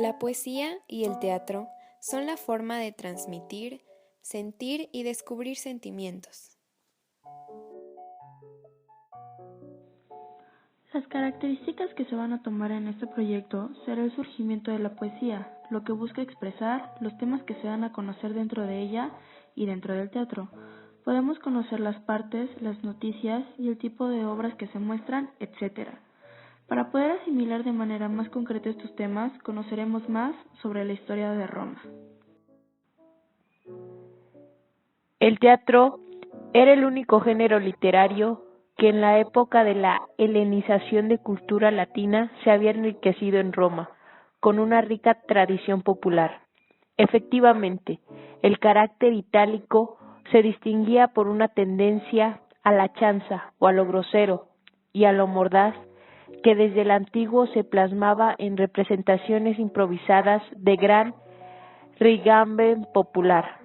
La poesía y el teatro son la forma de transmitir, sentir y descubrir sentimientos. Las características que se van a tomar en este proyecto será el surgimiento de la poesía, lo que busca expresar, los temas que se dan a conocer dentro de ella y dentro del teatro. Podemos conocer las partes, las noticias y el tipo de obras que se muestran, etc. Para poder asimilar de manera más concreta estos temas, conoceremos más sobre la historia de Roma. El teatro era el único género literario que en la época de la helenización de cultura latina se había enriquecido en Roma, con una rica tradición popular. Efectivamente, el carácter itálico se distinguía por una tendencia a la chanza o a lo grosero y a lo mordaz que desde el antiguo se plasmaba en representaciones improvisadas de gran raigambre popular.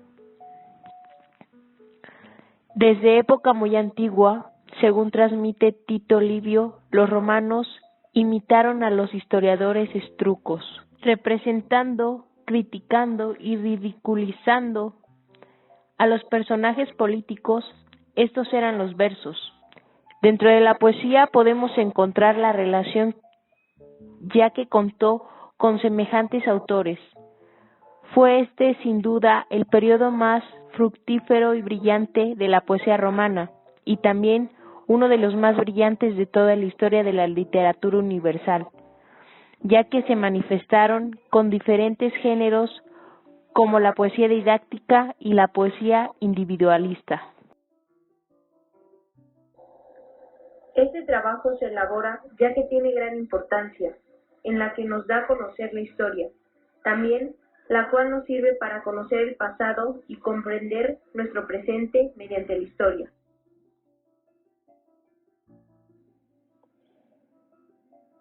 Desde época muy antigua, según transmite Tito Livio, los romanos imitaron a los historiadores etruscos, representando, criticando y ridiculizando a los personajes políticos. Estos eran los versos. Dentro de la poesía podemos encontrar la relación, ya que contó con semejantes autores. Fue este, sin duda, el periodo más fructífero y brillante de la poesía romana, y también uno de los más brillantes de toda la historia de la literatura universal, ya que se manifestaron con diferentes géneros como la poesía didáctica y la poesía individualista. Este trabajo se elabora ya que tiene gran importancia, en la que nos da a conocer la historia, también la cual nos sirve para conocer el pasado y comprender nuestro presente mediante la historia.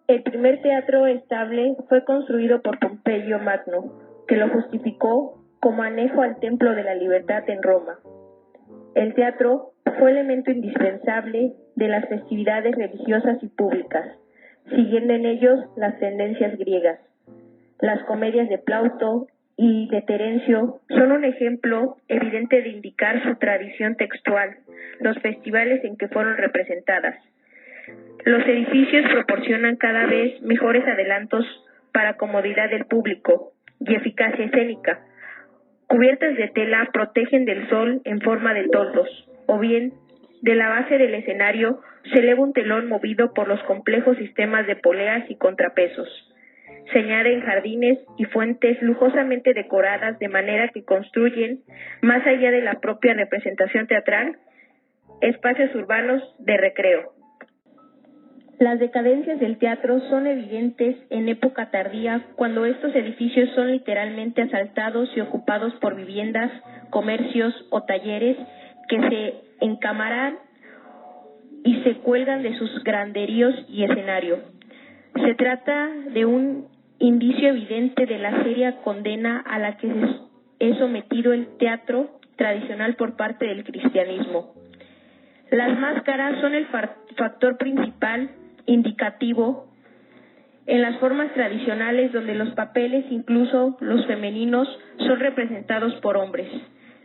El primer teatro estable fue construido por Pompeyo Magno, que lo justificó como anejo al Templo de la Libertad en Roma. El teatro fue elemento indispensable de las festividades religiosas y públicas, siguiendo en ellos las tendencias griegas. Las comedias de Plauto y de Terencio son un ejemplo evidente de indicar su tradición textual, los festivales en que fueron representadas. Los edificios proporcionan cada vez mejores adelantos para comodidad del público y eficacia escénica. Cubiertas de tela protegen del sol en forma de toldos, o bien, de la base del escenario se eleva un telón movido por los complejos sistemas de poleas y contrapesos. Se añaden jardines y fuentes lujosamente decoradas de manera que construyen, más allá de la propia representación teatral, espacios urbanos de recreo. Las decadencias del teatro son evidentes en época tardía, cuando estos edificios son literalmente asaltados y ocupados por viviendas, comercios o talleres que se encamaran y se cuelgan de sus graderíos y escenario. Se trata de un indicio evidente de la seria condena a la que es sometido el teatro tradicional por parte del cristianismo. Las máscaras son el factor principal indicativo en las formas tradicionales, donde los papeles, incluso los femeninos, son representados por hombres.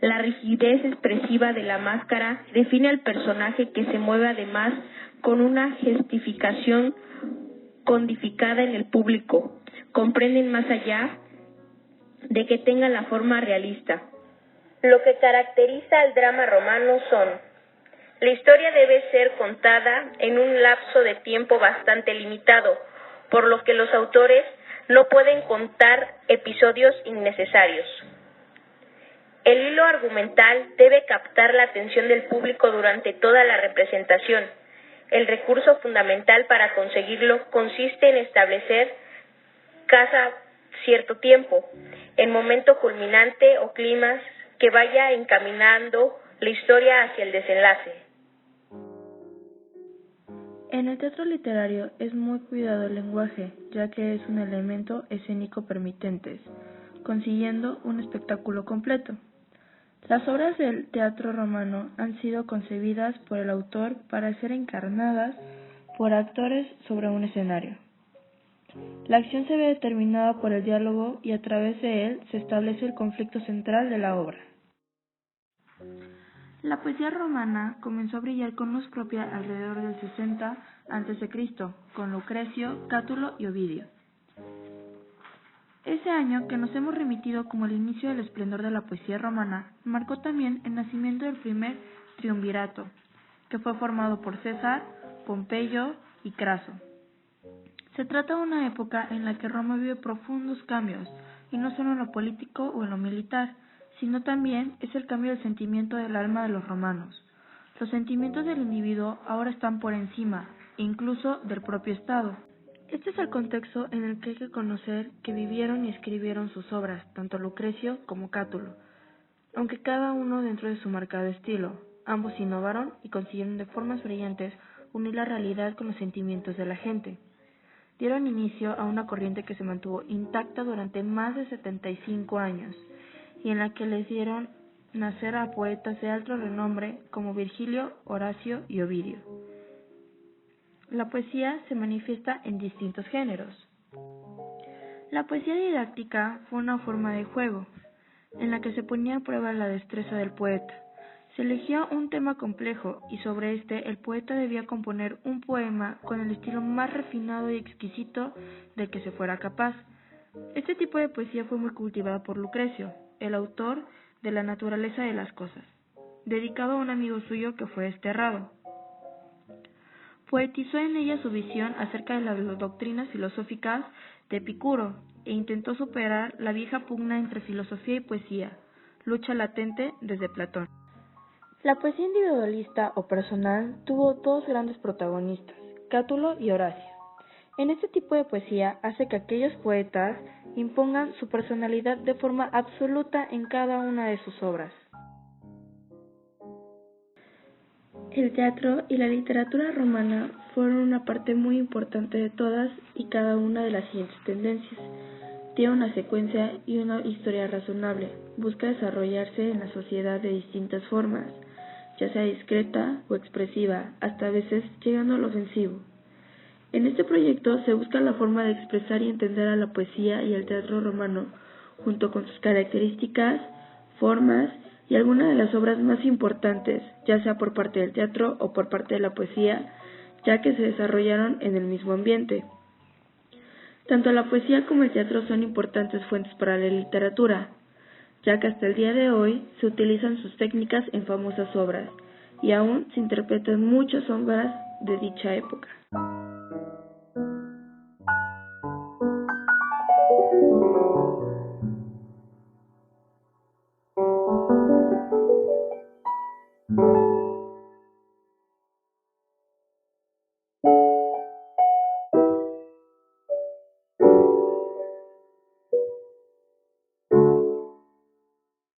La rigidez expresiva de la máscara define al personaje, que se mueve además con una gestificación codificada en el público. Comprenden más allá de que tenga la forma realista. Lo que caracteriza al drama romano son: la historia debe ser contada en un lapso de tiempo bastante limitado, por lo que los autores no pueden contar episodios innecesarios. El hilo argumental debe captar la atención del público durante toda la representación. El recurso fundamental para conseguirlo consiste en establecer cada cierto tiempo, en momento culminante o clímax, que vaya encaminando la historia hacia el desenlace. En el teatro literario es muy cuidado el lenguaje, ya que es un elemento escénico permitente, consiguiendo un espectáculo completo. Las obras del teatro romano han sido concebidas por el autor para ser encarnadas por actores sobre un escenario. La acción se ve determinada por el diálogo y a través de él se establece el conflicto central de la obra. La poesía romana comenzó a brillar con luz propia alrededor del 60 a.C., con Lucrecio, Cátulo y Ovidio. Ese año que nos hemos remitido como el inicio del esplendor de la poesía romana, marcó también el nacimiento del primer triunvirato, que fue formado por César, Pompeyo y Craso. Se trata de una época en la que Roma vive profundos cambios, y no solo en lo político o en lo militar, sino también es el cambio del sentimiento del alma de los romanos. Los sentimientos del individuo ahora están por encima, incluso del propio Estado. Este es el contexto en el que hay que conocer que vivieron y escribieron sus obras, tanto Lucrecio como Cátulo, aunque cada uno dentro de su marcado estilo. Ambos innovaron y consiguieron de formas brillantes unir la realidad con los sentimientos de la gente. Dieron inicio a una corriente que se mantuvo intacta durante más de 75 años, y en la que les dieron nacer a poetas de alto renombre como Virgilio, Horacio y Ovidio. La poesía se manifiesta en distintos géneros. La poesía didáctica fue una forma de juego, en la que se ponía a prueba la destreza del poeta. Se elegía un tema complejo y sobre este el poeta debía componer un poema con el estilo más refinado y exquisito del que se fuera capaz. Este tipo de poesía fue muy cultivada por Lucrecio, el autor de La naturaleza de las cosas, dedicado a un amigo suyo que fue desterrado. Poetizó en ella su visión acerca de las doctrinas filosóficas de Epicuro e intentó superar la vieja pugna entre filosofía y poesía, lucha latente desde Platón. La poesía individualista o personal tuvo dos grandes protagonistas, Cátulo y Horacio. En este tipo de poesía hace que aquellos poetas impongan su personalidad de forma absoluta en cada una de sus obras. El teatro y la literatura romana fueron una parte muy importante de todas y cada una de las siguientes tendencias. Tiene una secuencia y una historia razonable. Busca desarrollarse en la sociedad de distintas formas, ya sea discreta o expresiva, hasta a veces llegando a lo ofensivo. En este proyecto se busca la forma de expresar y entender a la poesía y al teatro romano, junto con sus características, formas y algunas de las obras más importantes, ya sea por parte del teatro o por parte de la poesía, ya que se desarrollaron en el mismo ambiente. Tanto la poesía como el teatro son importantes fuentes para la literatura, ya que hasta el día de hoy se utilizan sus técnicas en famosas obras, y aún se interpretan muchas obras de dicha época.